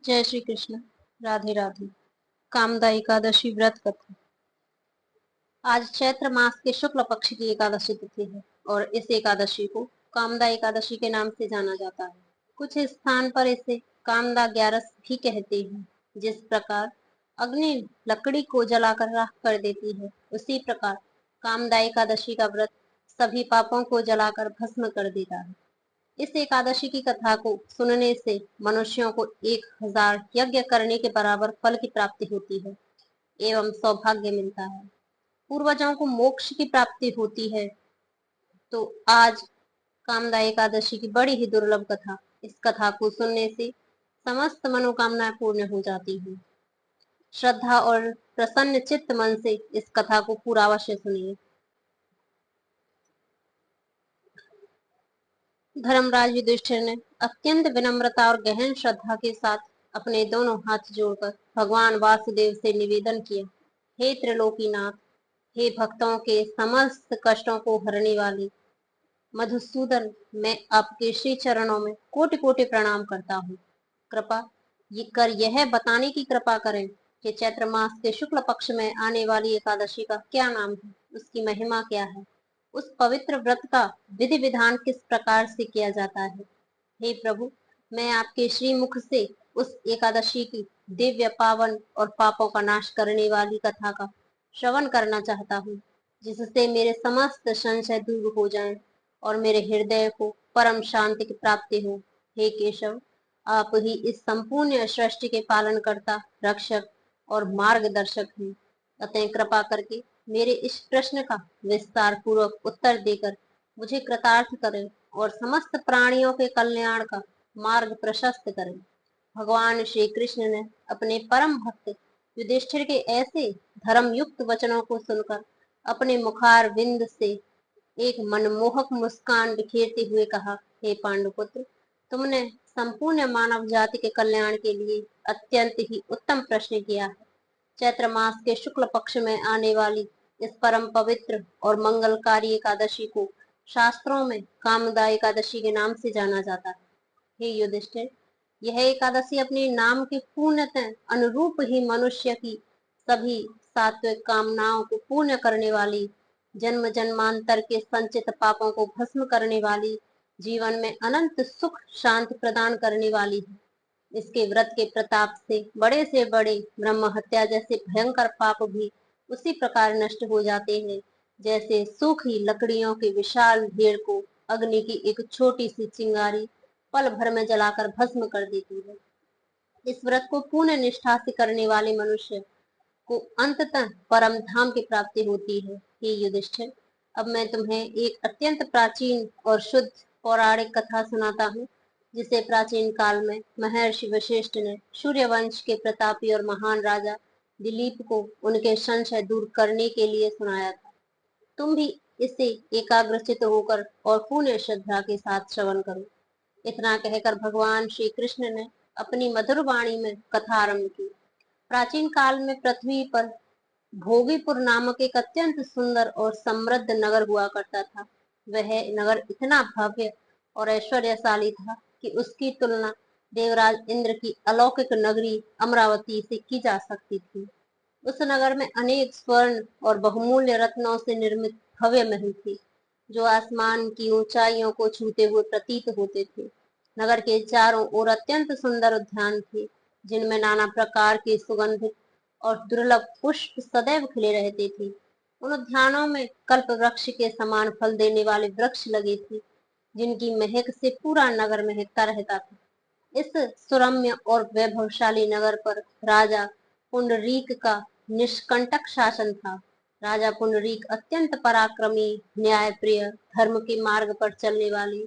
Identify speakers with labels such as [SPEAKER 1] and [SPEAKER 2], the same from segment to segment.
[SPEAKER 1] जय श्री कृष्ण। राधे राधे। कामदा एकादशी व्रत कथा। आज चैत्र मास के शुक्ल पक्ष की एकादशी तिथि है और इस एकादशी को कामदा एकादशी के नाम से जाना जाता है। कुछ स्थान पर इसे कामदा ग्यारस भी कहते हैं। जिस प्रकार अग्नि लकड़ी को जलाकर राख कर देती है, उसी प्रकार कामदा एकादशी का व्रत सभी पापों को जलाकर भस्म कर देता है। इस एकादशी की कथा को सुनने से मनुष्यों को 1000 यज्ञ करने के बराबर फल की प्राप्ति होती है एवं सौभाग्य मिलता है। पूर्वजों को मोक्ष की प्राप्ति होती है। तो आज कामदा एकादशी की बड़ी ही दुर्लभ कथा, इस कथा को सुनने से समस्त मनोकामनाएं पूर्ण हो जाती हैं। श्रद्धा और प्रसन्न चित्त मन से इस कथा को पूरा अवश्य सुनिए। धर्मराज युधिष्ठिर ने अत्यंत विनम्रता और गहन श्रद्धा के साथ अपने दोनों हाथ जोड़कर भगवान वासुदेव से निवेदन किया, हे त्रिलोकीनाथ, हे भक्तों के समस्त कष्टों को हरने वाले मधुसूदन, मैं आपके श्री चरणों में कोटि कोटि प्रणाम करता हूँ। कृपा ये कर यह बताने की कृपा करें कि चैत्र मास के शुक्ल पक्ष में आने वाली एकादशी का क्या नाम है, उसकी महिमा क्या है, उस पवित्र व्रत का विधि विधान किस प्रकार से किया जाता है। हे प्रभु, मैं आपके श्री मुख से उस एकादशी की दिव्य पावन और पापों का नाश करने वाली कथा का श्रवण करना चाहता हूँ, जिससे मेरे समस्त संशय दूर हो जाएं और मेरे हृदय को परम शांति की प्राप्ति हो। हे केशव, आप ही इस संपूर्ण सृष्टि के पालन करता, रक्षक और मार्गदर्शक हैं। अतः कृपा करके मेरे इस प्रश्न का विस्तार पूर्वक उत्तर देकर मुझे कृतार्थ करें और समस्त प्राणियों के कल्याण का मार्ग प्रशस्त करें। भगवान श्री कृष्ण ने अपने परम भक्त युधिष्ठिर के ऐसे धर्म युक्त वचनों को सुनकर अपने मुखार विंद से एक मनमोहक मुस्कान बिखेरते हुए कहा, हे पांडुपुत्र, तुमने संपूर्ण मानव जाति के कल्याण के लिए अत्यंत ही उत्तम प्रश्न किया है। चैत्र मास के शुक्ल पक्ष में आने वाली इस परम पवित्र और मंगलकारी एकादशी को शास्त्रों में कामदा एकादशी के नाम से जाना जाता है। हे युधिष्ठिर, यह एकादशी अपने नाम के पूर्णतः अनुरूप ही मनुष्य की सभी सात्विक कामनाओं को पूर्ण करने वाली, जन्म जन्मांतर के संचित पापों को भस्म करने वाली, जीवन में अनंत सुख शांति प्रदान करने वाली है। इसके व्रत के प्रताप से बड़े ब्रह्म हत्या जैसे भयंकर पाप भी उसी प्रकार नष्ट हो जाते हैं, जैसे सूखी लकड़ियों के विशाल ढेर को अग्नि की एक छोटी सी चिंगारी पल भर में जलाकर भस्म कर देती है। इस व्रत को पूर्ण निष्ठा से करने वाले मनुष्य को अंततः परम धाम की प्राप्ति होती है। हे युधिष्ठिर, अब मैं तुम्हें एक अत्यंत प्राचीन और शुद्ध पौराणिक कथा सुनाता हूँ, जिसे प्राचीन काल में महर्षि वशिष्ठ ने सूर्यवंश के प्रतापी और महान राजा दिलीप को उनके संशय दूर करने के लिए सुनाया था। तुम भी इसे एकाग्रचित होकर और पूर्ण श्रद्धा के साथ श्रवण करो। इतना कहकर भगवान श्री कृष्ण ने अपनी मधुर वाणी में कथा आरंभ की। प्राचीन काल में पृथ्वी पर भोगीपुर नामक एक अत्यंत सुंदर और समृद्ध नगर हुआ करता था। वह नगर इतना भव्य और ऐश्वर्यशाली था कि उसकी तुलना देवराज इंद्र की अलौकिक नगरी अमरावती से की जा सकती थी। उस नगर में अनेक स्वर्ण और बहुमूल्य रत्नों से निर्मित भव्य महल थे, जो आसमान की ऊंचाइयों को छूते हुए प्रतीत होते थे। नगर के चारों ओर अत्यंत सुंदर उद्यान थे, जिनमें नाना प्रकार के सुगंधित और दुर्लभ पुष्प सदैव खिले रहते थे। उन उद्यानों में कल्प वृक्ष के समान फल देने वाले वृक्ष लगे थे, जिनकी महक से पूरा नगर महकता रहता था। इस सुरम्य और वैभवशाली नगर पर राजा पुंडरीक का निष्कंटक शासन था। राजा पुंडरीक अत्यंत पराक्रमी, न्यायप्रिय, धर्म के मार्ग पर चलने वाले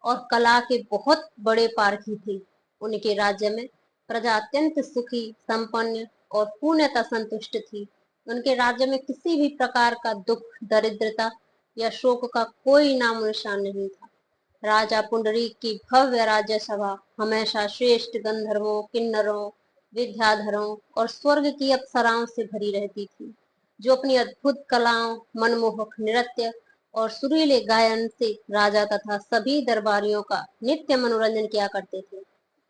[SPEAKER 1] और कला के बहुत बड़े पारखी थे। उनके राज्य में प्रजा अत्यंत सुखी, संपन्न और पूर्णतः संतुष्ट थी। उनके राज्य में किसी भी प्रकार का दुख, दरिद्रता या शोक का कोई नामो निशान नहीं था। राजा पुंडरीक की भव्य राज्य सभा हमेशा श्रेष्ठ गंधर्वों, किन्नरों, विद्याधरों और स्वर्ग की अप्सराओं से भरी रहती थी, जो अपनी अद्भुत कलाओं, मनमोहक नृत्य और सुरीले गायन से राजा तथा सभी दरबारियों का नित्य मनोरंजन किया करते थे।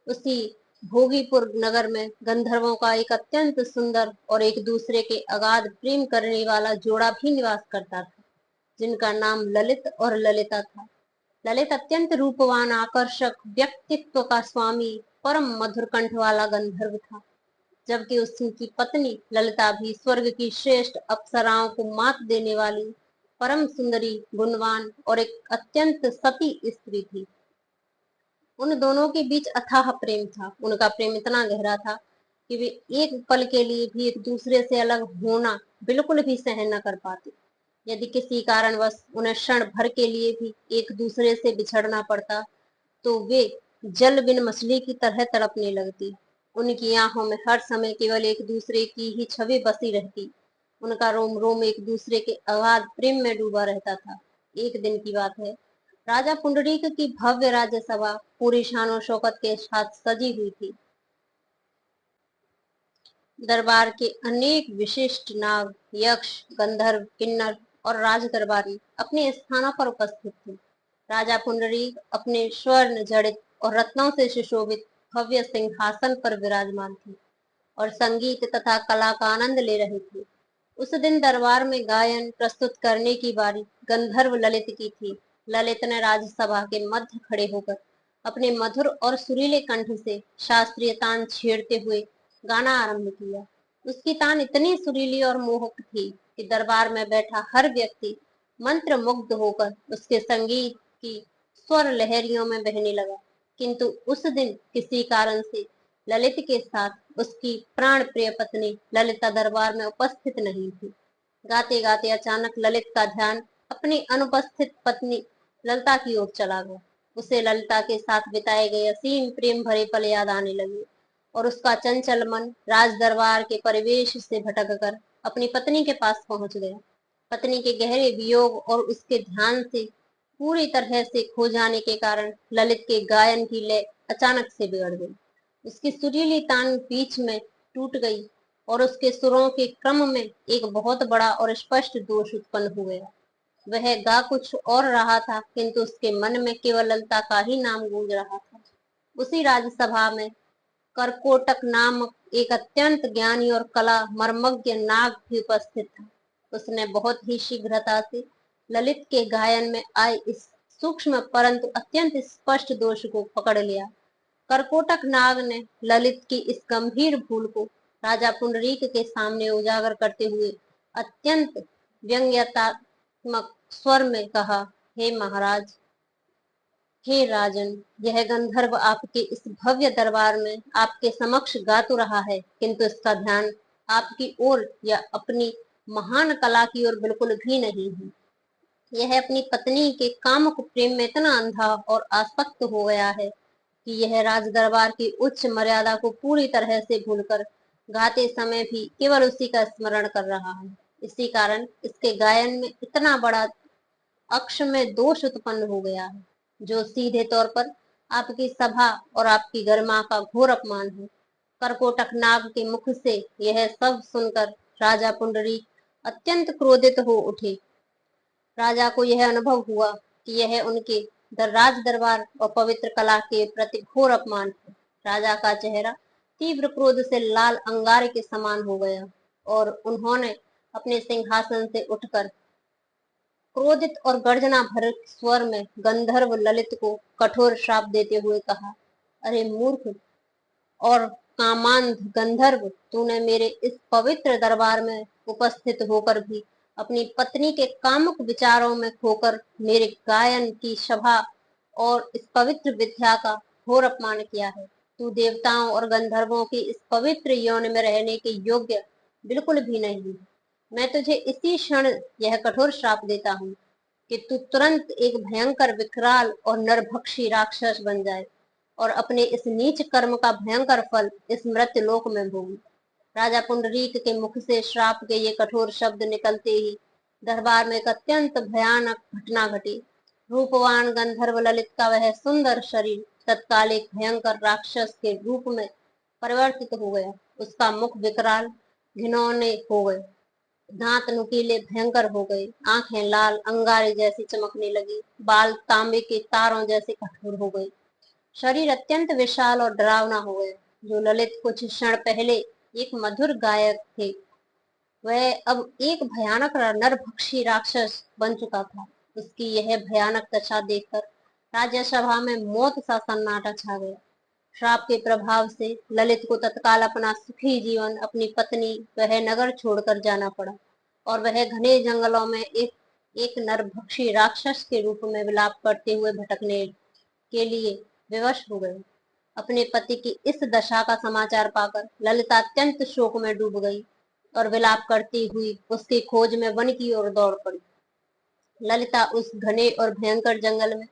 [SPEAKER 1] उसी भोगीपुर नगर में गंधर्वों का एक अत्यंत सुंदर और एक दूसरे के अगाध प्रेम करने वाला जोड़ा भी निवास करता था, जिनका नाम ललित और ललिता था। ललित अत्यंत रूपवान, आकर्षक व्यक्तित्व का स्वामी, परम मधुर कंठ वाला गंधर्व था, जबकि उसकी पत्नी ललिता भी स्वर्ग की श्रेष्ठ अप्सराओं को मात देने वाली परम सुंदरी, गुणवान और एक अत्यंत सती स्त्री थी। उन दोनों के बीच अथाह प्रेम था। उनका प्रेम इतना गहरा था कि वे एक पल के लिए भी एक दूसरे से अलग होना बिल्कुल भी सहन न कर पाते। यदि किसी कारणवश उन्हें क्षण भर के लिए भी एक दूसरे से बिछड़ना पड़ता, तो वे जल बिन मछली की तरह तड़पने लगती। उनकी आंखों में हर समय केवल एक दूसरे की ही छवि बसी रहती। उनका रोम रोम एक दूसरे के अगाध प्रेम में डूबा रहता था। एक दिन की बात है, राजा पुंडरीक की भव्य राज्यसभा पूरी शानो शौकत के साथ सजी हुई थी। दरबार के अनेक विशिष्ट नाग, यक्ष, गंधर्व, किन्नर और राज दरबारी अपने स्थानों पर उपस्थित थे। राजा पुंडरीक अपने स्वर्ण जड़ित और रत्नों से सुशोभित भव्य सिंहासन पर विराजमान थे और संगीत तथा कला का आनंद ले रहे थे। उस दिन दरबार में गायन प्रस्तुत करने की बारी गंधर्व ललित की थी। ललित ने राजसभा के मध्य खड़े होकर अपने मधुर और सुरीले कंठ से शास्त्रीय तान छेड़ते हुए गाना आरंभ किया। उसकी तान इतनी सुरीली और मोहक थी कि दरबार में बैठा हर व्यक्ति मंत्र मुग्ध होकर उसके संगीत की स्वर लहरियों में बहने लगा। किंतु उस दिन किसी कारण से ललित के साथ उसकी प्राण प्रिय पत्नी ललिता दरबार में उपस्थित नहीं थी। गाते गाते अचानक ललित का ध्यान अपनी अनुपस्थित पत्नी ललिता की ओर चला गया। उसे ललिता के साथ बिताए गए असीम प्रेम भरे पल याद आने लगे और उसका चंचल मन राज दरबार के परिवेश से भटक कर अपनी पत्नी के पास पहुंच गया। पत्नी के गहरे वियोग और उसके ध्यान से पूरी तरह से खो जाने के कारण ललित के गायन की लय अचानक से बिगड़ गई। उसकी सुरीली तान बीच में टूट गई और उसके सुरों के क्रम में एक बहुत बड़ा और स्पष्ट दोष उत्पन्न हो गया। वह गा कुछ और रहा था, किंतु उसके मन में केवल ललिता का ही नाम गूंज रहा था। उसी राजसभा में करकोटक नामक एक अत्यंत ज्ञानी और कला मर्मज्ञ नाग भी उपस्थित था। उसने बहुत ही शीघ्रता से ललित के गायन में आए इस सूक्ष्म परंतु अत्यंत स्पष्ट दोष को पकड़ लिया। करकोटक नाग ने ललित की इस गंभीर भूल को राजा पुंडरीक के सामने उजागर करते हुए अत्यंत व्यंग्यात्मक स्वर में कहा, हे महाराज, हे राजन, यह गंधर्व आपके इस भव्य दरबार में आपके समक्ष गा तो रहा है, किंतु इसका ध्यान आपकी ओर या अपनी महान कला की ओर बिल्कुल भी नहीं है। यह अपनी पत्नी के कामुक प्रेम में इतना अंधा और आसक्त हो गया है कि यह राज दरबार की उच्च मर्यादा को पूरी तरह से भूलकर गाते समय भी केवल उसी का स्मरण कर रहा है। इसी कारण इसके गायन में इतना बड़ा अक्ष में दोष उत्पन्न हो गया है, जो सीधे तौर पर आपकी सभा और आपकी गरिमा का घोर अपमान है। करकोटक नाग के मुख से यह सब सुनकर राजा पुंडरी अत्यंत क्रोधित हो उठे। राजा को यह अनुभव हुआ कि यह उनके राज दरबार और पवित्र कला के प्रति घोर अपमान है। राजा का चेहरा तीव्र क्रोध से लाल अंगारे के समान हो गया और उन्होंने अपने सिंहासन से उठकर क्रोधित और गर्जना भरे स्वर में गंधर्व ललित को कठोर श्राप देते हुए कहा, अरे मूर्ख और कामांध गंधर्व, तूने मेरे इस पवित्र दरबार में उपस्थित होकर भी अपनी पत्नी के कामुक विचारों में खोकर मेरे गायन की सभा और इस पवित्र विद्या का घोर अपमान किया है। तू देवताओं और गंधर्वों की इस पवित्र यौन में रहने के योग्य बिल्कुल भी नहीं। मैं तुझे इसी क्षण यह कठोर श्राप देता हूँ कि तू तुरंत एक भयंकर विकराल और नरभक्षी राक्षस बन जाए और अपने इस नीच कर्म का भयंकर फल इस मृत्यु लोक में भोग। राजा पुंडरीक के मुख से श्राप के ये कठोर शब्द निकलते ही दरबार में एक अत्यंत भयानक घटना घटी। रूपवान गंधर्व ललित का वह सुंदर शरीर तत्काल एक भयंकर राक्षस के रूप में परिवर्तित हो गया। उसका मुख विकराल घिनौने हो गए, दांत नुकीले भयंकर हो गए, आंखें लाल अंगारे जैसी चमकने लगी, बाल तांबे के तारों जैसे कठोर हो गए, शरीर अत्यंत विशाल और डरावना हो गया। जो ललित कुछ क्षण पहले एक मधुर गायक थे, वह अब एक भयानक नरभक्षी राक्षस बन चुका था। उसकी यह भयानक दशा देखकर राज्यसभा में मौत सा सन्नाटा छा गया। श्राप के प्रभाव से ललित को तत्काल अपना सुखी जीवन, अपनी पत्नी, वह नगर छोड़कर जाना पड़ा और वह घने जंगलों में एक नरभक्षी राक्षस के रूप में विलाप करते हुए भटकने के लिए विवश हो गए। अपने पति की इस दशा का समाचार पाकर ललिता अत्यंत शोक में डूब गई और विलाप करती हुई उसकी खोज में वन की ओर दौड़ पड़ी। ललिता उस घने और भयंकर जंगल में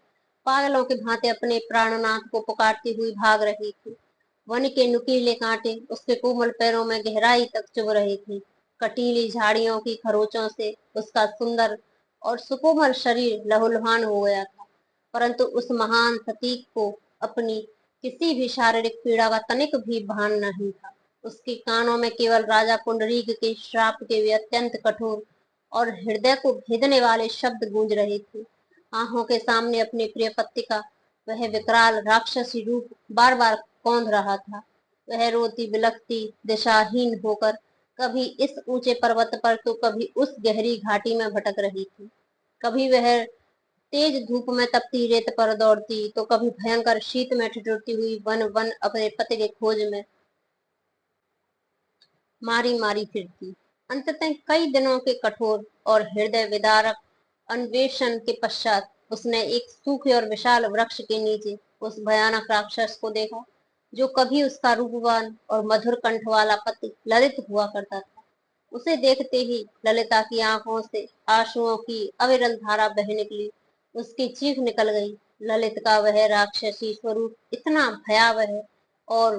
[SPEAKER 1] पागलों की भांति अपने प्राणनाथ को पुकारती हुई भाग रही थी। वन के नुकीले कांटे उसके कोमल पैरों में गहराई तक चुभ रही थी। कटीली झाड़ियों की खरोचों से उसका सुंदर और सुकोमल शरीर लहूलुहान हो गया था, परंतु उस महान सतीक को अपनी किसी भी शारीरिक पीड़ा का तनिक भी भान नहीं था। उसके कानों में केवल राजा पुंडरीक के श्राप के वे अत्यंत कठोर और हृदय को भेदने वाले शब्द गूंज रहे थे। आंखों के सामने अपने प्रिय पति का वह विकराल राक्षसी रूप बार बार कौंध रहा था। वह रोती बिलखती दिशाहीन होकर कभी इस ऊंचे पर्वत पर तो कभी उस गहरी घाटी में भटक रही थी। कभी वह तेज धूप में तपती रेत पर दौड़ती, तो कभी भयंकर शीत में ठिठुरती हुई वन वन अपने पति के खोज में मारी मारी फिरती। अंततः कई दिनों के कठोर और हृदय विदारक अन्वेषण के पश्चात उसने एक सूखे और विशाल वृक्ष के नीचे उस भयानक राक्षस को देखा, जो कभी उसका रूपवान और मधुर कंठ वाला पति ललित हुआ करता था। उसे देखते ही ललिता की आंखों से आंसुओं की अविरल धारा बह निकली। उसकी चीख निकल गई। ललित का वह राक्षसी स्वरूप इतना भयावह और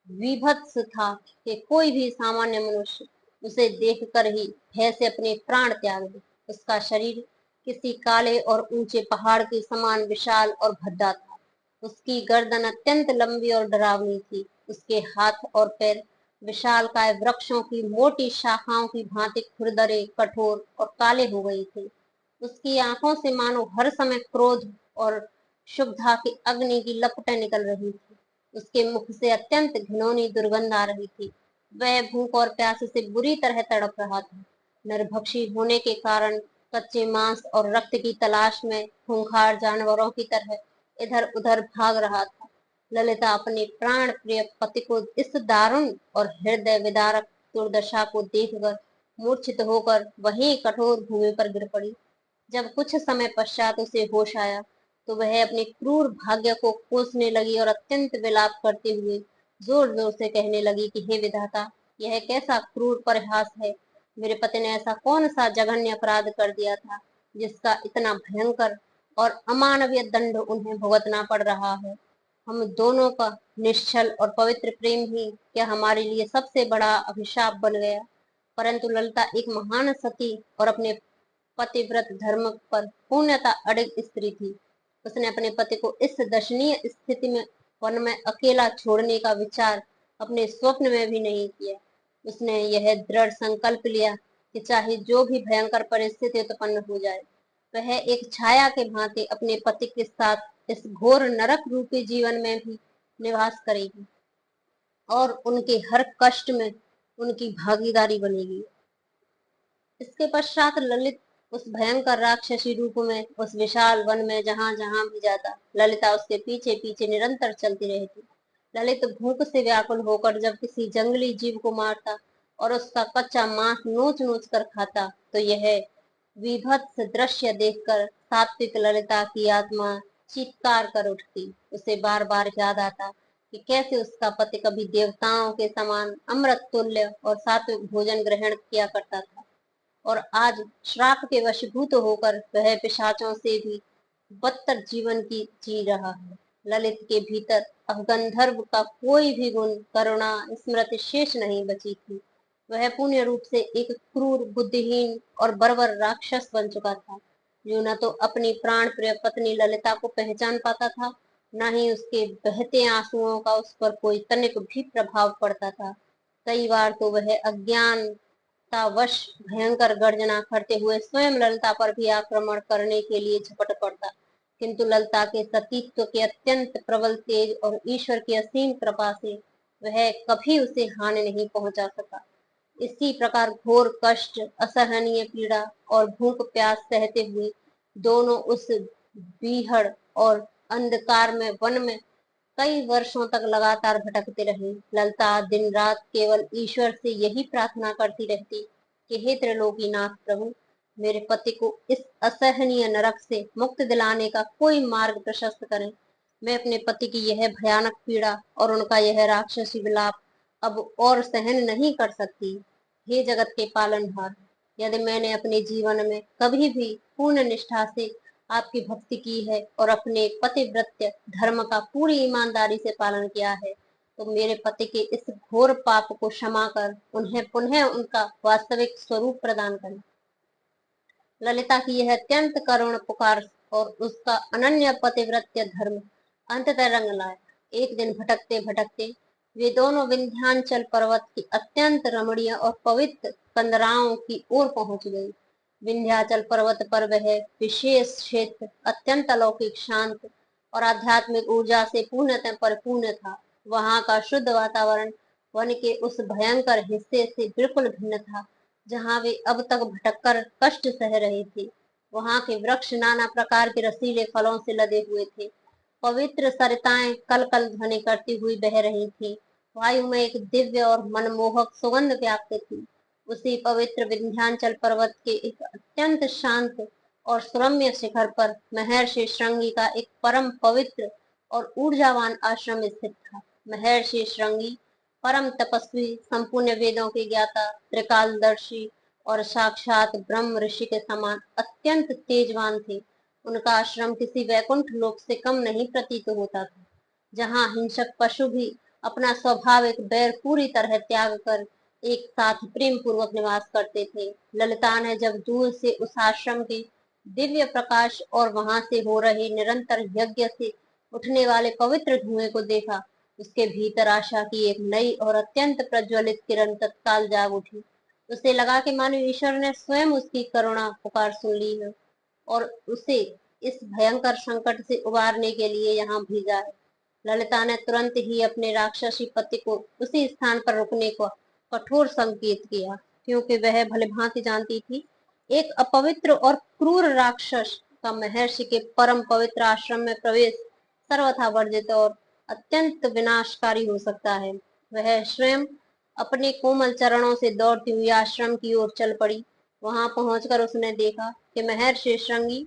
[SPEAKER 1] विभत्स था कि कोई भी सामान्य मनुष्य उसे देखकर ही भय से अपने प्राण त्याग दे। उसका शरीर किसी काले और ऊंचे पहाड़ के समान विशाल और भद्दा था। उसकी गर्दन अत्यंत लंबी और डरावनी थी। उसके हाथ और पैर विशालकाय वृक्षों की मोटी शाखाओं की भांति खुरदरे, कठोर और काले हो गए थे। उसकी आंखों से मानो हर समय क्रोध और क्षुब्धता की अग्नि की लपटें निकल रही थी। उसके मुख से अत्यंत घिनौनी दुर्गंध आ रही थी। वह भूख और प्यास से बुरी तरह तड़प रहा था। नरभक्षी होने के कारण कच्चे मांस और रक्त की तलाश में खूंखार जानवरों की तरह इधर उधर भाग रहा था। ललिता अपने प्राण प्रिय पति को इस दारुण और हृदय विदारक दुर्दशा को देखकर मूर्छित होकर वहीं कठोर भूमि पर गिर पड़ी। जब कुछ समय पश्चात उसे होश आया, तो वह अपने क्रूर भाग्य को कोसने लगी और अत्यंत विलाप करते हुए जोर जोर से कहने लगी कि हे विधाता, यह कैसा क्रूर परिहास है। मेरे पति ने ऐसा कौन सा जघन्य अपराध कर दिया था, जिसका इतना भयंकर और अमानवीय दंड उन्हें भुगतना पड़ रहा है। हम दोनों का निश्चल और पवित्र प्रेम ही क्या हमारे लिए सबसे बड़ा अभिशाप बन गया। परंतु ललिता एक महान सती और अपने पतिव्रत धर्म पर पूर्णतः अड़िग स्त्री थी। उसने अपने पति को इस दशनीय स्थिति में वन में अकेला छोड़ने का विचार अपने स्वप्न में भी नहीं किया। उसने यह दृढ़ संकल्प लिया कि चाहे जो भी भयंकर परिस्थिति उत्पन्न हो जाए, वह एक छाया के भांति अपने पति के साथ इस घोर नरक रूपी जीवन में भी निवास करेगी और उनके हर कष्ट में उनकी भागीदारी बनेगी। इसके पश्चात ललित उस भयंकर राक्षसी रूप में उस विशाल वन में जहां जहां भी जाता, ललिता उसके पीछे पीछे निरंतर चलती रहती। ललित भूख से व्याकुल होकर जब किसी जंगली जीव को मारता और उसका कच्चा मांस नोच नोच कर खाता, तो यह विभत्स दृश्य देखकर सात्विक ललिता की आत्मा चीत्कार कर उठती। उसे बार बार याद आता कि कैसे उसका पति कभी देवताओं के समान अमृत तुल्य और सात्विक भोजन ग्रहण किया करता था, और आज श्राप के वशीभूत होकर वह पिशाचों से भी बदतर जीवन की जी रहा है। ललित के भीतर अब गंधर्व का कोई भी गुण, करुणा, स्मृति शेष नहीं बची थी। वह पूर्ण रूप से एक क्रूर, बुद्धिहीन और बर्बर राक्षस बन चुका था, जो न तो अपनी प्राण प्रिय पत्नी ललिता को पहचान पाता था, न ही उसके बहते आंसुओं का उस पर कोई तनिक भी प्रभाव पड़ता था। कई बार तो वह अज्ञान वश भयंकर गर्जना करते हुए स्वयं ललिता पर भी आक्रमण करने के लिए झपट पड़ता, किंतु ललिता के सतीत्व के अत्यंत प्रबल तेज और ईश्वर की असीम कृपा से वह कभी उसे हानि नहीं पहुंचा सका। इसी प्रकार घोर कष्ट, असहनीय पीड़ा और भूख प्यास सहते हुए दोनों उस बीहड़ और अंधकार में वन में कई वर्षों तक लगातार भटकते रहे। ललिता दिन रात केवल ईश्वर से यही प्रार्थना करती रहती कि हे त्रिलोकीनाथ प्रभु, मेरे पति को इस असहनीय नरक से मुक्त दिलाने का कोई मार्ग प्रशस्त करें। मैं अपने पति की यह भयानक पीड़ा और उनका यह राक्षसी विलाप अब और सहन नहीं कर सकती। हे जगत के पालनहार, यदि मैंने अपने जीवन में कभी भी पूर्ण निष्ठा से आपकी भक्ति की है और अपने पतिव्रत्य धर्म का पूरी ईमानदारी से पालन किया है, तो मेरे पति के इस घोर पाप को क्षमा कर उन्हें पुनः उनका वास्तविक स्वरूप प्रदान करें। ललिता की यह अत्यंत करुण पुकार और उसका अनन्य पतिव्रत्य धर्म अंततः रंग लाया। एक दिन भटकते भटकते वे दोनों विंध्याचल पर्वत की अत्यंत रमणीय और पवित्र कंदराओं की ओर पहुंच गए। विंध्याचल पर्वत पर वह विशेष क्षेत्र अत्यंत अलौकिक, शांत और आध्यात्मिक ऊर्जा से पूर्णतः परिपूर्ण था। वहां का शुद्ध वातावरण वन के उस भयंकर हिस्से से बिल्कुल भिन्न था जहाँ वे अब तक भटककर कष्ट सह रहे थे। वहां के वृक्ष नाना प्रकार के रसीले फलों से लदे हुए थे। पवित्र सरिताएं कल कल ध्वनि करती हुई बह रही थी। वायु में एक दिव्य और मनमोहक सुगंध व्याप्त थी। उसी पवित्र विंध्याचल पर्वत के एक अत्यंत शांत और सुरम्य शिखर पर महर्षि श्रृंगी का एक परम पवित्र और ऊर्जावान आश्रम स्थित था। महर्षि श्रृंगी परम तपस्वी, संपूर्ण वेदों के ज्ञाता, त्रिकालदर्शी और साक्षात ब्रह्म ऋषि के समान अत्यंत तेजवान थे। उनका आश्रम किसी वैकुंठ लोक से कम नहीं प्रतीत होता था, जहाँ हिंसक पशु भी अपना स्वाभाविक बैर पूरी तरह त्याग कर एक साथ प्रेम पूर्वक निवास करते थे। ललिता ने जब दूर से उस आश्रम के दिव्य प्रकाश और वहां से हो रहे निरंतर यज्ञ से उठने वाले पवित्र धुएं को देखा, उसके भीतर आशा की एक नई और अत्यंत प्रज्वलित किरण तत्काल जाग उठी। उसे लगा कि मानो ईश्वर ने स्वयं उसकी करुणा पुकार सुन ली है और उसे इस भयंकर संकट से उबारने के लिए यहाँ भेजा है। ललिता ने तुरंत ही अपने राक्षसी पति को उसी स्थान पर रुकने को कठोर संकेत किया, क्योंकि वह भलीभांति जानती थी एक अपवित्र और क्रूर राक्षस का महर्षि के परम पवित्र आश्रम में प्रवेश सर्वथा वर्जित और अत्यंत विनाशकारी हो सकता है। वह स्वयं अपने कोमल चरणों से दौड़ती हुई आश्रम की ओर चल पड़ी। वहां पहुंचकर उसने देखा कि महर्षि श्रृंगी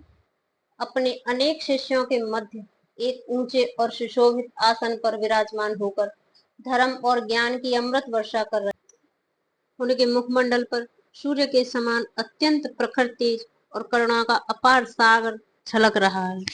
[SPEAKER 1] अपने अनेक शिष्यों के मध्य एक ऊंचे और सुशोभित आसन पर विराजमान होकर धर्म और ज्ञान की अमृत वर्षा कर रहे। उनके मुखमंडल पर सूर्य के समान अत्यंत प्रखर तेज और करुणा का अपार सागर छलक रहा है।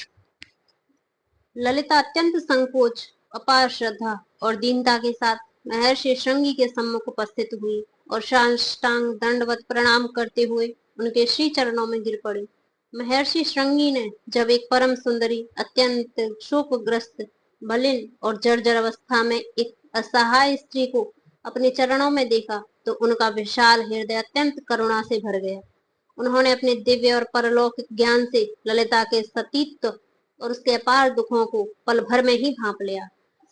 [SPEAKER 1] ललिता अत्यंत संकोच, अपार श्रद्धा और दीनता के साथ महर्षि श्रृंगी के सम्मुख उपस्थित हुई और साष्टांग दंडवत प्रणाम करते हुए उनके श्री चरणों में गिर पड़ी। महर्षि श्रृंगी ने जब एक परम सुंदरी, अत्यंत शोकग्रस्त, मलिन और जर्जर अवस्था में एक असहाय स्त्री को अपने चरणों में देखा, तो उनका विशाल हृदय अत्यंत करुणा से भर गया। उन्होंने अपने दिव्य और परलौकिक ज्ञान से ललिता के सतीत्व और उसके अपार दुखों को पल भर में ही भांप लिया।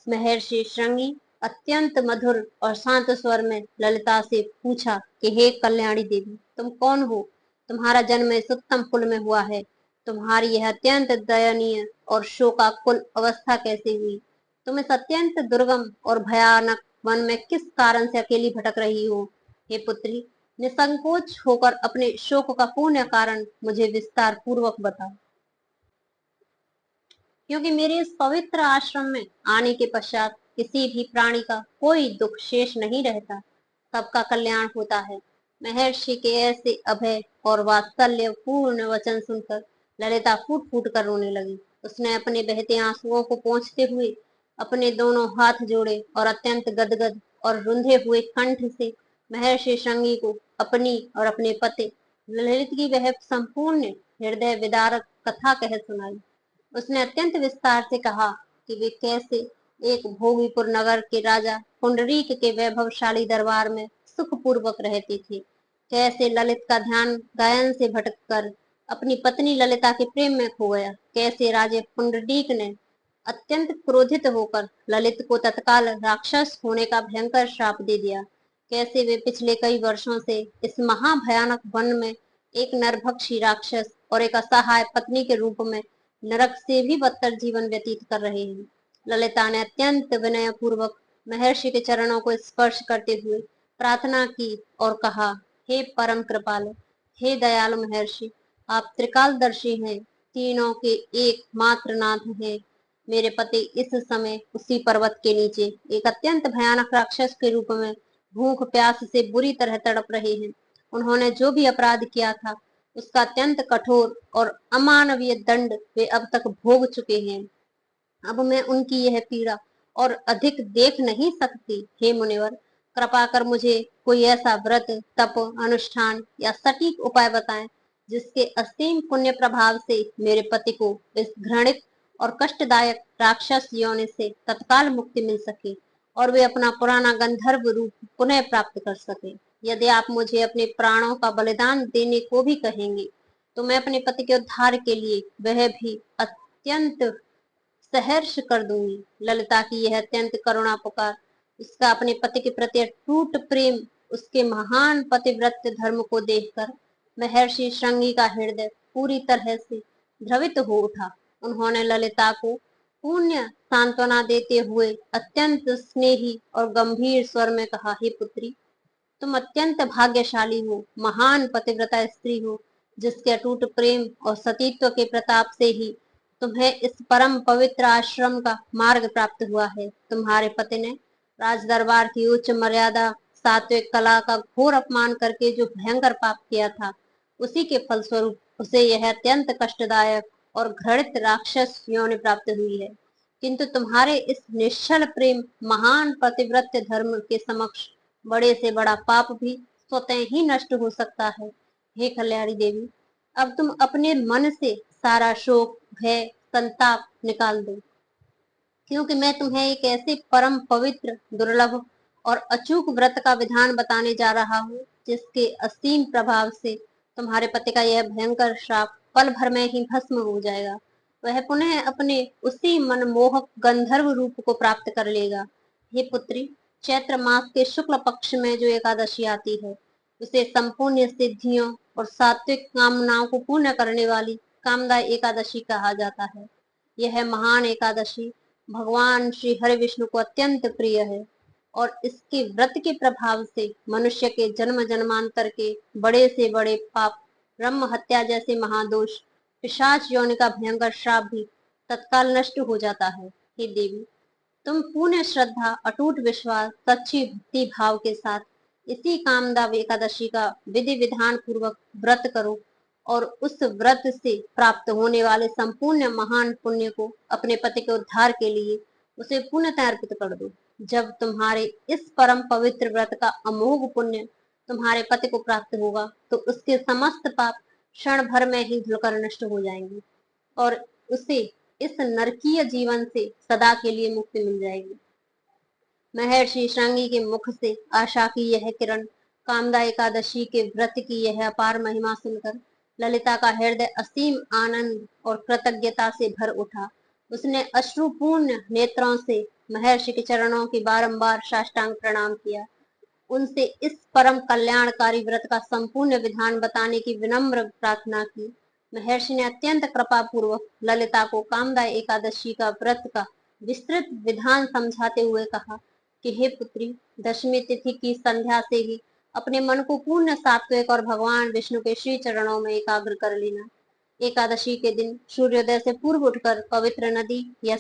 [SPEAKER 1] महर्षि श्रृंगी अत्यंत मधुर और शांत स्वर में ललिता से पूछा कि हे कल्याणी देवी, तुम कौन हो? तुम्हारा जन्म इस उत्तम कुल में हुआ है। तुम्हारी यह अत्यंत दयनीय और शोकाकुल अवस्था कैसे हुई? तुम इस अत्यंत दुर्गम और भयानक वन में किस कारण से अकेली भटक रही हो? हे पुत्री, निसंकोच होकर अपने शोक का पूर्ण कारण मुझे विस्तार पूर्वक बताओ, क्योंकि मेरे इस पवित्र आश्रम में आने के पश्चात किसी भी प्राणी का कोई दुख शेष नहीं रहता, सबका कल्याण होता है। महर्षि के ऐसे अभय और वात्सल्य पूर्ण वचन सुनकर ललिता फूट फूट कर रोने लगी। उसने अपने बहते आंसुओं को पोंछते हुए अपने दोनों हाथ जोड़े और अत्यंत गदगद और रुंधे हुए कंठ से महर्षि श्रृंगी को अपनी और अपने पति ललित की वह संपूर्ण हृदय विदारक कथा कह सुनाई। उसने अत्यंत विस्तार से कहा कि वे कैसे एक भोगीपुर नगर के राजा पुंडरीक के वैभवशाली दरबार में सुखपूर्वक रहते थे, कैसे ललित का ध्यान गायन से भटककर अपनी पत्नी ललिता के प्रेम में खो गया, कैसे राजे पुंडरीक ने अत्यंत क्रोधित होकर ललित को तत्काल राक्षस होने का भयंकर श्राप दे दिया। कैसे वे पिछले कई वर्षों से इस महाभयानक वन में एक नरभक्षी राक्षस और एक असहाय पत्नी के रूप में नरक से भी बदतर जीवन व्यतीत कर रहे हैं। ललिता ने अत्यंत विनय पूर्वक महर्षि के चरणों को स्पर्श करते हुए प्रार्थना की और कहा, हे परम कृपालु, हे दयालु महर्षि, आप त्रिकालदर्शी हैं, तीनों के एकमात्र नाथ हैं। मेरे पति इस समय उसी पर्वत के नीचे एक अत्यंत भयानक राक्षस के रूप में भूख प्यास से बुरी तरह तड़प रहे हैं। उन्होंने जो भी अपराध किया था उसका अत्यंत कठोर और अमानवीय दंड वे अब तक भोग चुके हैं। अब मैं उनकी यह पीड़ा और अधिक देख नहीं सकती। हे मुनिवर, कृपा कर मुझे कोई ऐसा व्रत, तप, अनुष्ठान या सटीक उपाय बताएं जिसके असीम पुण्य प्रभाव से मेरे पति को इस घृणित और कष्टदायक राक्षस योनि से तत्काल मुक्ति मिल सके और वे अपना पुराना गंधर्व रूप पुनः प्राप्त कर सके। यदि आप मुझे अपने प्राणों का बलिदान देने को भी कहेंगे तो मैं अपने पति के उद्धार के लिए वह भी अत्यंत सहर्ष कर दूंगी। ललिता की यह अत्यंत करुणा पुकार, उसका अपने पति के प्रति अटूट प्रेम, उसके महान पतिव्रत धर्म को देखकर महर्षि श्रृंगी का हृदय पूरी तरह से द्रवित हो उठा। उन्होंने ललिता को पुण्य सांत्वना देते हुए अत्यंत स्नेही और गंभीर स्वर में कहा, हे पुत्री, तुम अत्यंत भाग्यशाली हो, महान पतिव्रता स्त्री हो, जिसके अटूट प्रेम और सतीत्व के प्रताप से ही तुम्हें इस परम पवित्र आश्रम का मार्ग प्राप्त हुआ है। तुम्हारे पति ने राज दरबार की उच्च मर्यादा, सात्विक कला का घोर अपमान करके जो भयंकर पाप किया था, उसी के फलस्वरूप उसे यह अत्यंत कष्टदायक और घृणित राक्षस योनि प्राप्त हुई है। किंतु तुम्हारे इस निश्चल प्रेम, महान पतिव्रत धर्म के समक्ष बड़े से बड़ा पाप भी स्वतः ही नष्ट हो सकता है। हे कल्याणी देवी, अब तुम अपने मन से सारा शोक, भय, संताप निकाल दो, क्योंकि मैं तुम्हें एक ऐसे परम पवित्र, दुर्लभ और अचूक व्रत का विधान बताने जा रहा हूँ जिसके असीम प्रभाव से तुम्हारे पति का यह भयंकर श्राप पल भर में ही भस्म हो जाएगा। वह पुनः अपने उसी मनमोहक गंधर्व रूप को प्राप्त कर लेगा। हे पुत्री, चैत्र मास के शुक्ल पक्ष में जो एकादशी आती है उसे संपूर्ण सिद्धियों और सात्विक कामनाओं को पूर्ण करने वाली कामदा एकादशी कहा जाता है। यह महान एकादशी भगवान श्री हरि विष्णु को अत्यंत प्रिय है और इसके व्रत के प्रभाव से मनुष्य के जन्म जन्मांतर के बड़े से बड़े पाप, ब्रह्म हत्या जैसे महादोष, पिशाच योनि का भयंकर श्राप भी तत्काल नष्ट हो जाता है। हे देवी, तुम पूर्ण श्रद्धा, अटूट विश्वास, सच्ची भक्ति भाव के साथ इसी कामदा एकादशी का विधि विधान पूर्वक व्रत करो और उस व्रत से प्राप्त होने वाले संपूर्ण महान पुण्य को अपने पति के उद्धार के लिए उसे पूर्णतः अर्पित कर दो। जब तुम्हारे इस परम पवित्र व्रत का अमोघ पुण्य तुम्हारे पति को प्राप्त होगा तो उसके समस्त पाप क्षण भर में ही धुलकर नष्ट हो जाएंगे और उसे इस नरकीय जीवन से सदा के लिए मुक्ति मिल जाएगी। महर्षि श्रृंगी के मुख से आशा की यह किरण, कामदा एकादशी के व्रत की यह अपार महिमा सुनकर ललिता का हृदय असीम आनंद और कृतज्ञता से भर उठा। उसने अश्रुपूर्ण नेत्रों से महर्षि के चरणों की बारंबार साष्टांग प्रणाम किया, उनसे इस परम कल्याणकारी व्रत का संपूर्ण विधान बताने की विनम्र प्रार्थना की। महर्षि ने अत्यंत कृपा पूर्वक ललिता को कामदा एकादशी का व्रत का विस्तृत विधान समझाते हुए कहा कि हे पुत्री, दशमी तिथि की संध्या से ही अपने मन को पूर्ण सात्विक और भगवान विष्णु के श्री चरणों में एकाग्र कर लेना। एकादशी के दिन सूर्योदय से पूर्व उठकर पवित्र नदी या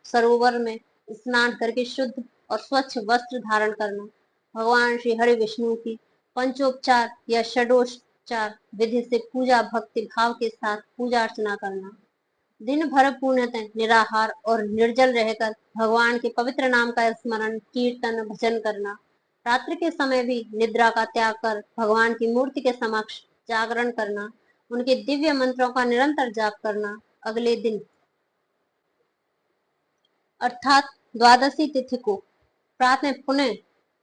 [SPEAKER 1] सरोवर में स्नान करके शुद्ध और स्वच्छ वस्त्र धारण करना, भगवान श्री हरि विष्णु की पंचोपचार या षडोपचार विधि से पूजा भक्ति भाव के साथ पूजा अर्चना करना, दिन भर पूर्णतः निराहार और निर्जल रहकर भगवान के पवित्र नाम का स्मरण, कीर्तन, भजन करना, रात्रि के समय भी निद्रा का त्याग कर भगवान की मूर्ति के समक्ष जागरण करना, उनके दिव्य मंत्रों का निरंतर जाप करना, अगले दिन अर्थात द्वादशी तिथि को प्रातः पुनः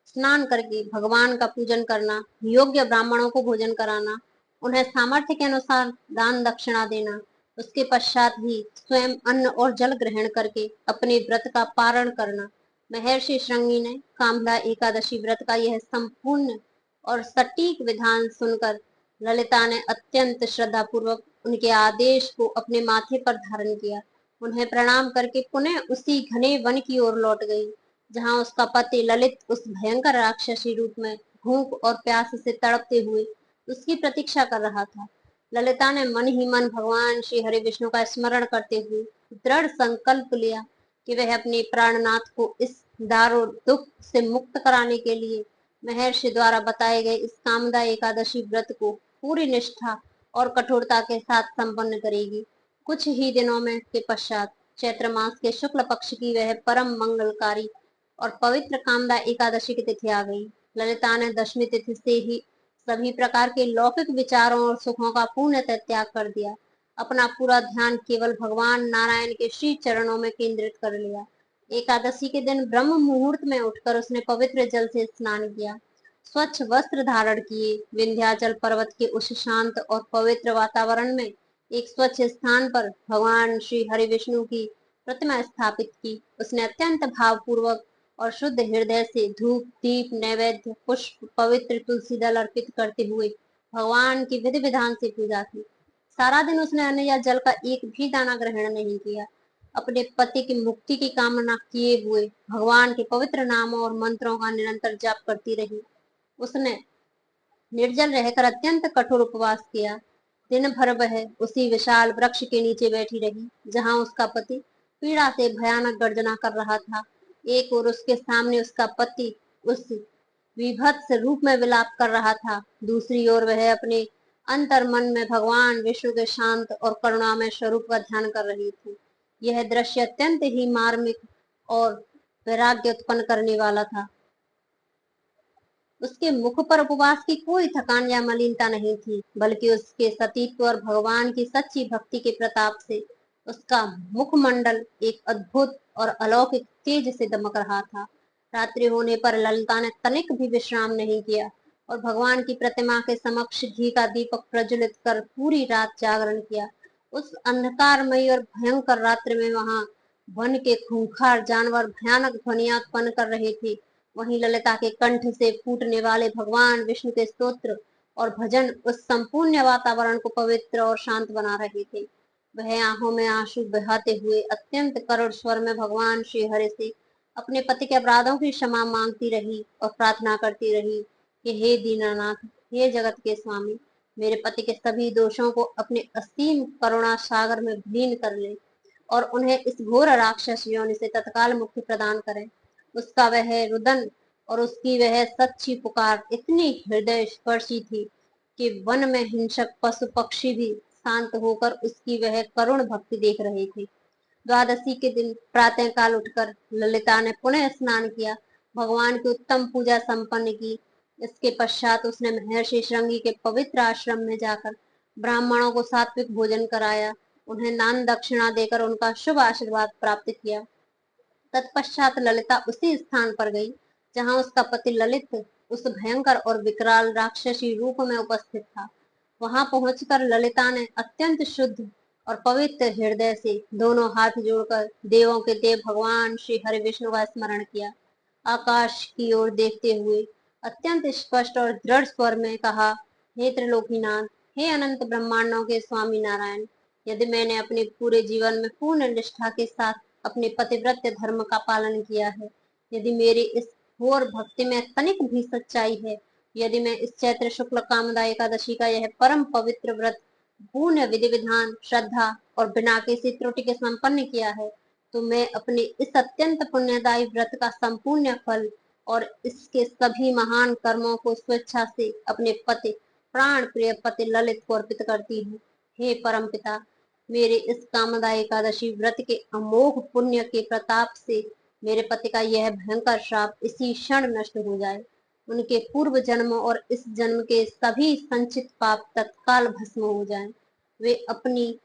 [SPEAKER 1] स्नान करके भगवान का पूजन करना, योग्य ब्राह्मणों को भोजन कराना, उन्हें सामर्थ्य के अनुसार दान दक्षिणा देना, उसके पश्चात ही स्वयं अन्न और जल ग्रहण करके अपने व्रत का पारण करना। महर्षि श्रृंगी ने कामदा एकादशी व्रत का यह संपूर्ण और सटीक विधान सुनकर ललिता ने अत्यंत श्रद्धा पूर्वक उनके आदेश को अपने माथे पर धारण किया। उन्हें प्रणाम करके पुनः उसी घने वन की ओर लौट गई, जहाँ उसका पति ललित उस भयंकर राक्षसी रूप में भूख और प्यास से तड़पते हुए उसकी प्रतीक्षा कर रहा था। ललिता ने मन ही मन भगवान श्री हरि विष्णु का स्मरण करते हुए दृढ़ संकल्प लिया कि वह अपने प्राणनाथ को इस दारुण दुख से मुक्त कराने के लिए महर्षि द्वारा बताए गए इस कामदा एकादशी व्रत को पूरी निष्ठा और कठोरता के साथ संपन्न करेगी। कुछ ही दिनों में के पश्चात चैत्र मास के शुक्ल पक्ष की वह परम मंगलकारी और पवित्र कामदा एकादशी की तिथि आ गई। ललिता ने दशमी तिथि से ही सभी प्रकार के लौकिक विचारों और सुखों का पूर्णतः त्याग कर दिया। अपना पूरा ध्यान केवल भगवान नारायण के श्री चरणों में केंद्रित कर लिया। एकादशी के दिन ब्रह्म मुहूर्त में उठकर उसने पवित्र जल से स्नान किया, स्वच्छ वस्त्र धारण किए, विंध्याचल पर्वत के उस शांत और पवित्र वातावरण में एक स्वच्छ स्थान पर भगवान श्री हरि विष्णु की प्रतिमा स्थापित की। उसने अत्यंत भावपूर्वक और शुद्ध हृदय से धूप दीप नैवेद्य पुष्प पवित्र तुलसी दल अर्पित करते हुए भगवान की विधि विधान से पूजा की। सारा दिन उसने अन्न या जल का एक भी दाना ग्रहण नहीं किया। अपने पति की मुक्ति की कामना किए हुए भगवान के पवित्र नामों और मंत्रों का निरंतर जाप करती रही। उसने निर्जल रहकर अत्यंत कठोर उपवास किया। दिन भर वह उसी विशाल वृक्ष के नीचे बैठी रही, जहाँ उसका पति पीड़ा से भयानक गर्जना कर रहा था। एक ओर उसके सामने उसका पति उस विभत्स रूप में विलाप कर रहा था, दूसरी ओर वह अपने अंतर मन में भगवान विष्णु के शांत और करुणामय स्वरूप का ध्यान कर रही थी। यह दृश्य अत्यंत ही मार्मिक और वैराग्य उत्पन्न करने वाला था। उसके मुख पर उपवास की कोई थकान या मलिनता नहीं थी, बल्कि उसके सतीत्व और भगवान की सच्ची भक्ति के प्रताप से उसका मुखमंडल एक अद्भुत और अलौकिक तेज से दमक रहा था। रात्रि होने पर ललिता ने तनिक भी विश्राम नहीं किया और भगवान की प्रतिमा के समक्ष घी का दीपक प्रज्वलित कर पूरी रात जागरण किया। उस अंधकारमयी और भयंकर रात्रि में वहां वन के खूंखार जानवर भयानक ध्वनियां उत्पन्न कर रहे थे। वहीं ललिता के कंठ से फूटने वाले भगवान विष्णु के स्तोत्र और भजन उस संपूर्ण वातावरण को पवित्र और शांत बना रहे थे। वह आंखों में आंसू बहाते हुए अत्यंत करुण स्वर में भगवान श्री हरि से अपने पति के अपराधों की क्षमा मांगती रही और प्रार्थना करती रही कि हे दीनानाथ, हे जगत के स्वामी, मेरे पति के सभी दोषों को अपने असीम करुणा सागर में विलीन कर ले और उन्हें इस घोर राक्षस योनि से तत्काल मुक्ति प्रदान करें। उसका वह रुदन और उसकी वह सच्ची पुकार इतनी हृदय स्पर्शी थी कि वन में हिंसक पशु पक्षी भी शांत होकर उसकी वह करुण भक्ति देख रहे थे। द्वादशी के दिन प्रातः काल उठकर ललिता ने पुनः स्नान किया, भगवान की उत्तम पूजा संपन्न की। इसके पश्चात उसने महर्षि श्रृंगी के पवित्र आश्रम में जाकर ब्राह्मणों को सात्विक भोजन कराया, उन्हें दान दक्षिणा देकर उनका शुभ आशीर्वाद प्राप्त किया। तत्पश्चात ललिता उसी स्थान पर गई जहां उसका पति ललित उस भयंकर और विकराल राक्षसी रूप में उपस्थित था। वहां पहुंचकर ललिता ने अत्यंत शुद्ध और पवित्र हृदय से दोनों हाथ जोड़कर देवों के देव भगवान श्री हरि विष्णु का स्मरण किया। आकाश की ओर देखते हुए अत्यंत स्पष्ट और दृढ़ स्वर में कहा, हे त्रिलोकीनाथ, हे अनंत ब्रह्मांडों के स्वामी नारायण, यदि मैंने अपने पूरे जीवन में पूर्ण निष्ठा के साथ अपने पतिव्रत धर्म का पालन किया है, यदि मेरी इस घोर भक्ति में तनिक भी सच्चाई है, यदि मैं इस चैत्र शुक्ल कामदा एकादशी का यह परम पवित्र व्रत पूर्ण विधि विधान श्रद्धा और बिना किसी त्रुटि के संपन्न किया है, तो मैं अपने इस अत्यंत पुण्यदायी व्रत का संपूर्ण फल और इसके सभी महान कर्मों को स्वेच्छा से अपने पति प्राण प्रिय पति ललित को अर्पित करती हूँ। हे परम पिता, मेरे इस कामदा एकादशी व्रत के अमोघ पुण्य के प्रताप से मेरे पति का यह भयंकर श्राप इसी क्षण नष्ट हो जाए। उनके पूर्व जन्म और इस जन्म के सभी संचित पाप तत्काल भस्म हो जाएं। वे अपनी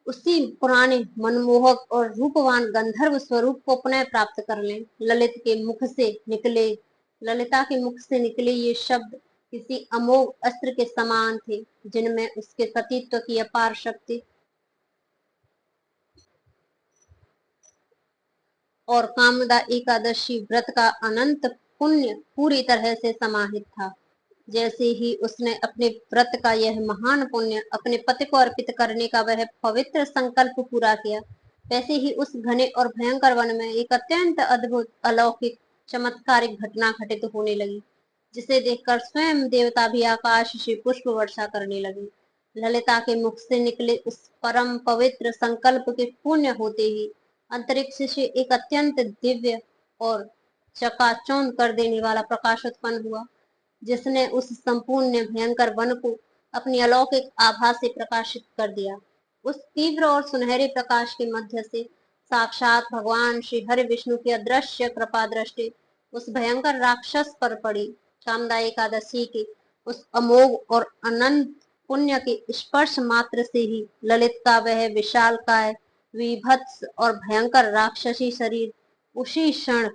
[SPEAKER 1] उसी पुराने मनमोहक और रूपवान गंधर्व स्वरूप को पुनः प्राप्त कर लें। ललिता के मुख से निकले ये शब्द किसी अमोघ अस्त्र के समान थे, जिनमें उसके सतीत्व की अपार शक्ति और कामदा एकादशी व्रत का अनंत पुण्य पूरी तरह से समाहित था। जैसे ही उसने अपने व्रत का यह महान पुण्य अपने पति को अर्पित करने का वह पवित्र संकल्प पूरा किया, वैसे ही उस घने और भयंकर वन में एक अत्यंत अद्भुत अलौकिक चमत्कारिक घटना घटित होने लगी, जिसे देखकर स्वयं देवता भी आकाश से पुष्प वर्षा करने लगे। ललिता के मुख से निकले उस परम पवित्र संकल्प के पूर्ण होते ही अंतरिक्ष से एक अत्यंत दिव्य और चकाचौंध कर देने वाला प्रकाश उत्पन्न हुआ, जिसने उस संपूर्ण भयंकर वन को अपनी अलौकिक आभा से प्रकाशित कर दिया। उस तीव्र और सुनहरे प्रकाश के मध्य से साक्षात भगवान श्री हरि विष्णु की अदृश्य कृपा दृष्टि उस भयंकर राक्षस पर पड़ी। कामदा एकादशी के उस अमोघ और अनंत पुण्य के स्पर्श मात्र से ही ललित का वह विशालकाय विभत्स और भयंकर राक्षसी शरीर उसी क्षण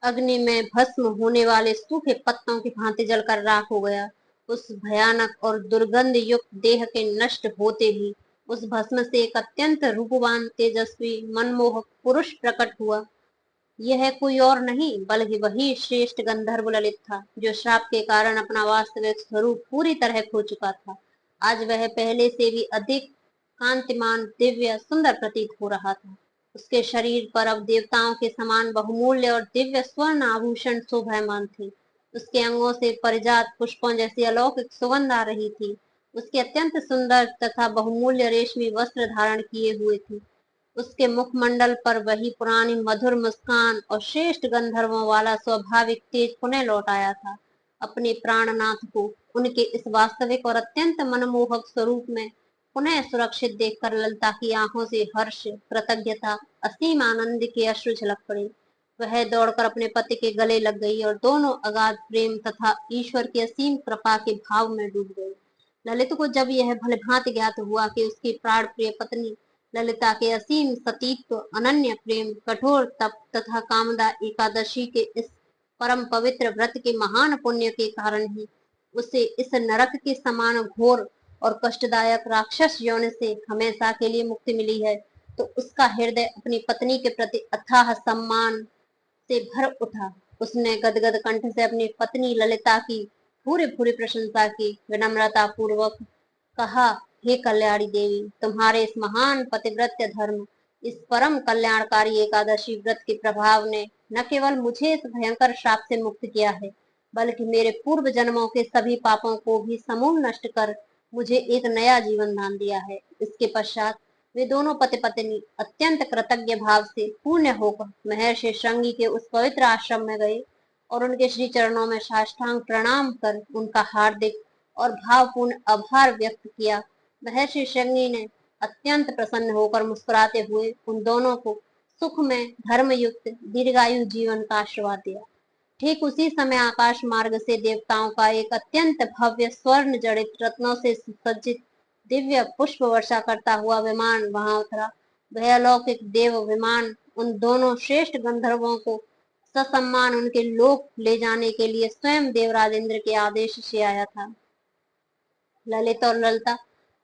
[SPEAKER 1] अग्नि में भस्म होने वाले सूखे पत्तों की भांति जलकर राख हो गया। उस भयानक और दुर्गंध युक्त देह के नष्ट होते ही उस भस्म से एक अत्यंत रूपवान तेजस्वी मनमोहक पुरुष प्रकट हुआ। यह कोई और नहीं बल्कि वही श्रेष्ठ गंधर्व ललित था, जो श्राप के कारण अपना वास्तविक स्वरूप पूरी तरह खो चुका था। आज वह पहले से भी अधिक कांतिमान दिव्य सुंदर प्रतीत हो रहा था। उसके शरीर पर अब देवताओं के समान बहुमूल्य और दिव्य स्वर्ण आभूषण शोभायमान थे। उसके अंगों से परिजात पुष्पों जैसी अलौकिक सुगंध आ रही थी। उसके अत्यंत सुंदर तथा बहुमूल्य रेशमी वस्त्र धारण किए हुए थे। उसके मुखमंडल पर वही पुरानी मधुर मुस्कान और श्रेष्ठ गंधर्वों वाला स्वाभाविक तेज पुनः लौट आया था। अपने प्राणनाथ को उनके इस वास्तविक और अत्यंत मनमोहक स्वरूप में पुनः सुरक्षित देखकर ललिता की आंखों से हर्ष, कृतज्ञता, असीम आनंद के अश्रु झलक पड़े। वह दौड़कर अपने पति के गले लग गई और दोनों अगाध प्रेम तथा ईश्वर की असीम कृपा के भाव में डूब गए। ललित को जब यह भलीभांति ज्ञात हुआ कि उसकी प्राण प्रिय पत्नी ललिता के असीम सतीत्व, अनन्य प्रेम, कठोर तप तथा कामदा एकादशी के इस परम पवित्र व्रत के महान पुण्य के कारण ही उसे इस नरक के समान घोर और कष्टदायक राक्षस यौन से हमेशा के लिए मुक्ति मिली है, तो उसका हृदय अपनी पत्नी के प्रति अथाह सम्मान से भर उठा। उसने गदगद कंठ से अपनी पत्नी ललिता की पूरी पूरी प्रशंसा की, विनम्रता पूर्वक कहा, हे कल्याणी देवी, तुम्हारे इस महान पतिव्रत्य धर्म, इस परम कल्याणकारी एकादशी व्रत के प्रभाव ने न केवल मुझे इस भयंकर श्राप से मुक्त किया है, बल्कि मेरे पूर्व जन्मों के सभी पापों को भी समूल नष्ट कर मुझे एक नया जीवन दान दिया है। इसके पश्चात वे दोनों पति पत्नी अत्यंत कृतज्ञ भाव से पूर्ण होकर महर्षि श्रृंगी के उस पवित्र आश्रम में गए और उनके श्री चरणों में साष्टांग प्रणाम कर उनका हार्दिक और भावपूर्ण आभार व्यक्त किया। महर्षि श्रृंगी ने अत्यंत प्रसन्न होकर मुस्कुराते हुए उन दोनों को सुख में धर्मयुक्त दीर्घायु जीवन का आशीर्वाद दिया। ठीक उसी समय आकाश मार्ग से देवताओं का एक अत्यंत भव्य स्वर्ण जड़ित रत्नों से सुसज्जित दिव्य पुष्प वर्षा करता हुआ विमान वहां उतरा। वह अलौकिक देव विमान उन दोनों श्रेष्ठ गंधर्वों को ससम्मान उनके लोक ले जाने के लिए स्वयं देवराज इंद्र के आदेश से आया था। ललित और ललिता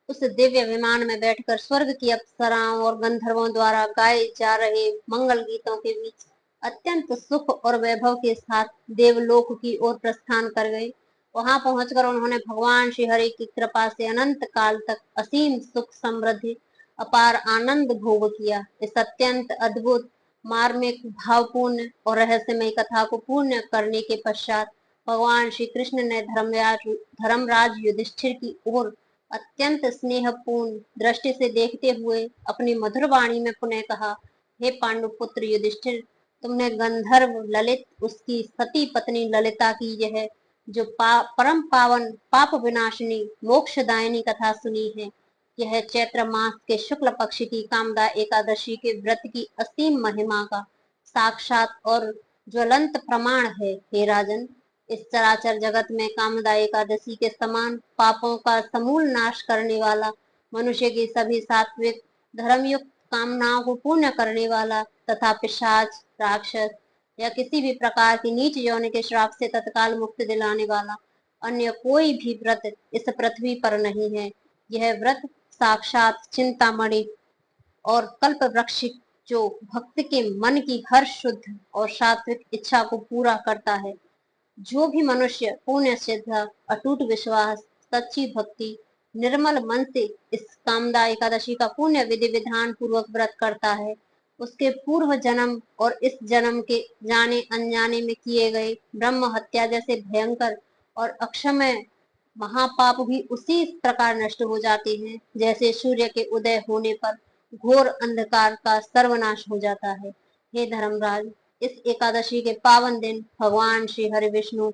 [SPEAKER 1] उस दिव्य विमान में बैठकर स्वर्ग की अप्सराओं और गंधर्वों द्वारा गाए जा रहे मंगल गीतों के बीच अत्यंत सुख और वैभव के साथ देवलोक की ओर प्रस्थान कर गए। वहां पहुंचकर उन्होंने भगवान श्री हरि की कृपा से अनंत काल तक असीम सुख, समृद्धि, अपार आनंद भोग किया। इस अत्यंत अद्भुत, मार्मिक, भावपूर्ण और रहस्यमय कथा को पूर्ण करने के पश्चात भगवान श्री कृष्ण ने धर्मराज युधिष्ठिर की ओर अत्यंत स्नेहपूर्ण दृष्टि से देखते हुए अपनी मधुर वाणी में पुनः कहा, हे पांडुपुत्र युधिष्ठिर, तुमने गंधर्व ललित, उसकी सती पत्नी ललिता की यह जो परम पावन पाप विनाशिनी मोक्षदायिनी कथा सुनी है, यह चैत्र मास के शुक्ल पक्ष की कामदा एकादशी के व्रत की असीम महिमा का साक्षात और ज्वलंत प्रमाण है। हे राजन, इस चराचर जगत में कामदा एकादशी के समान पापों का समूल नाश करने वाला, मनुष्य की सभी सात्विक धर्मयुक्त कामनाओं को पूर्ण करने वाला तथा पिशाच, राक्षस या किसी भी प्रकार की नीच यौन के श्राप से तत्काल मुक्ति दिलाने वाला अन्य कोई भी व्रत इस पृथ्वी पर नहीं है। यह व्रत साक्षात चिंतामणि और कल्प वृक्ष जो भक्त के मन की हर शुद्ध और सात्विक इच्छा को पूरा करता है। जो भी मनुष्य पूर्ण श्रद्धा, अटूट विश्वास, सच्ची भक्ति, निर्मल मन से इस कामदा एकादशी का पुण्य विधि विधान पूर्वक व्रत करता है, उसके पूर्व जन्म और इस जन्म के जाने अनजाने में किए गए ब्रह्म हत्या जैसे भयंकर और अक्षमय महापाप भी उसी प्रकार नष्ट हो जाते हैं, जैसे सूर्य के उदय होने पर घोर अंधकार का सर्वनाश हो जाता है। हे धर्मराज, इस एकादशी के पावन दिन भगवान श्री हरि विष्णु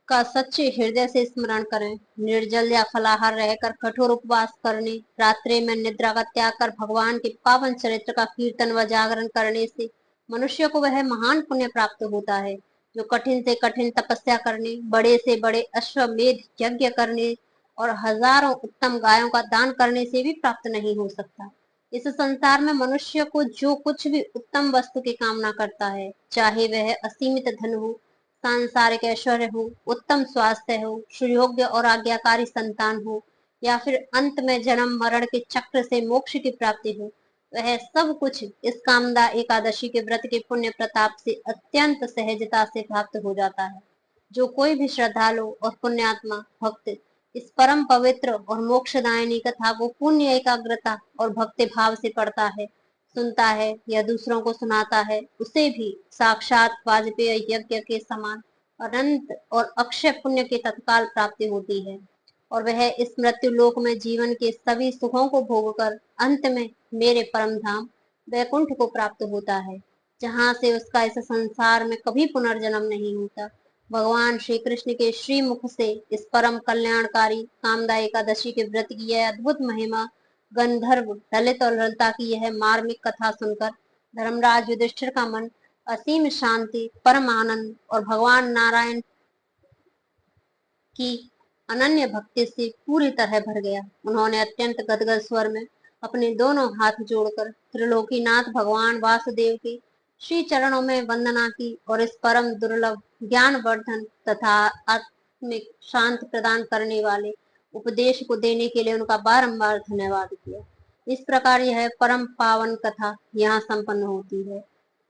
[SPEAKER 1] का सच्चे हृदय से स्मरण करें। निर्जल या फलाहार रहकर कठोर उपवास करने, रात्रि में निद्रा का त्याग कर भगवान के पावन चरित्र का कीर्तन व जागरण करने से मनुष्य को वह महान पुण्य प्राप्त होता है जो कठिन से कठिन तपस्या करने, बड़े से बड़े अश्वमेध यज्ञ करने और हजारों उत्तम गायों का दान करने से भी प्राप्त नहीं हो सकता। इस संसार में मनुष्य को जो कुछ भी उत्तम वस्तु की कामना करता है, चाहे वह असीमित धन हो, सांसारिक ऐश्वर्य हो, उत्तम स्वास्थ्य हो, सुयोग्य और आज्ञाकारी संतान हो, या फिर अंत में जन्म मरण के चक्र से मोक्ष की प्राप्ति हो, वह सब कुछ इस कामदा एकादशी के व्रत के पुण्य प्रताप से अत्यंत सहजता से प्राप्त हो जाता है। जो कोई भी श्रद्धालु और पुण्यात्मा भक्त इस परम पवित्र और मोक्षदायिनी कथा को पुण्य एकाग्रता और भक्ति भाव से पढ़ता है, सुनता है या दूसरों को सुनाता है, उसे भी साक्षात वाजपेय यज्ञ के समान अनंत और अक्षय पुण्य की तत्काल प्राप्ति होती है और वह इस मृत्यु लोक में जीवन के सभी सुखों को भोगकर अंत में मेरे परम धाम वैकुंठ को प्राप्त होता है, जहाँ से उसका इस संसार में कभी पुनर्जन्म नहीं होता। भगवान श्री कृष्ण के श्री मुख से इस परम कल्याणकारी कामदा एकादशी के व्रत की यह अद्भुत महिमा, गंधर्व ललित और ललिता की यह मार्मिक कथा सुनकर धर्मराज युधिष्ठिर का मन असीम शांति, परम आनंद और भगवान नारायण की अनन्य भक्ति से पूरी तरह भर गया। उन्होंने अत्यंत गदगद स्वर में अपने दोनों हाथ जोड़कर त्रिलोकीनाथ भगवान वासुदेव के श्री चरणों में वंदना की और इस परम दुर्लभ ज्ञान वर्धन तथा आत्मिक शांति प्रदान करने वाले उपदेश को देने के लिए उनका बारंबार धन्यवाद किया। इस प्रकार यह परम पावन कथा यहाँ संपन्न होती है,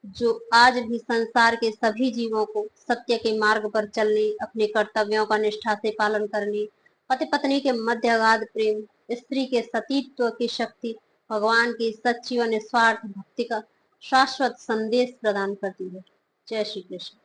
[SPEAKER 1] जो आज भी संसार के सभी जीवों को सत्य के मार्ग पर चलने, अपने कर्तव्यों का निष्ठा से पालन करने, पति पत्नी के मध्य अगाध प्रेम, स्त्री के सतीत्व की शक्ति, भगवान की सच्ची और निस्वार्थ भक्ति का शाश्वत संदेश प्रदान करती है। जय श्री कृष्ण।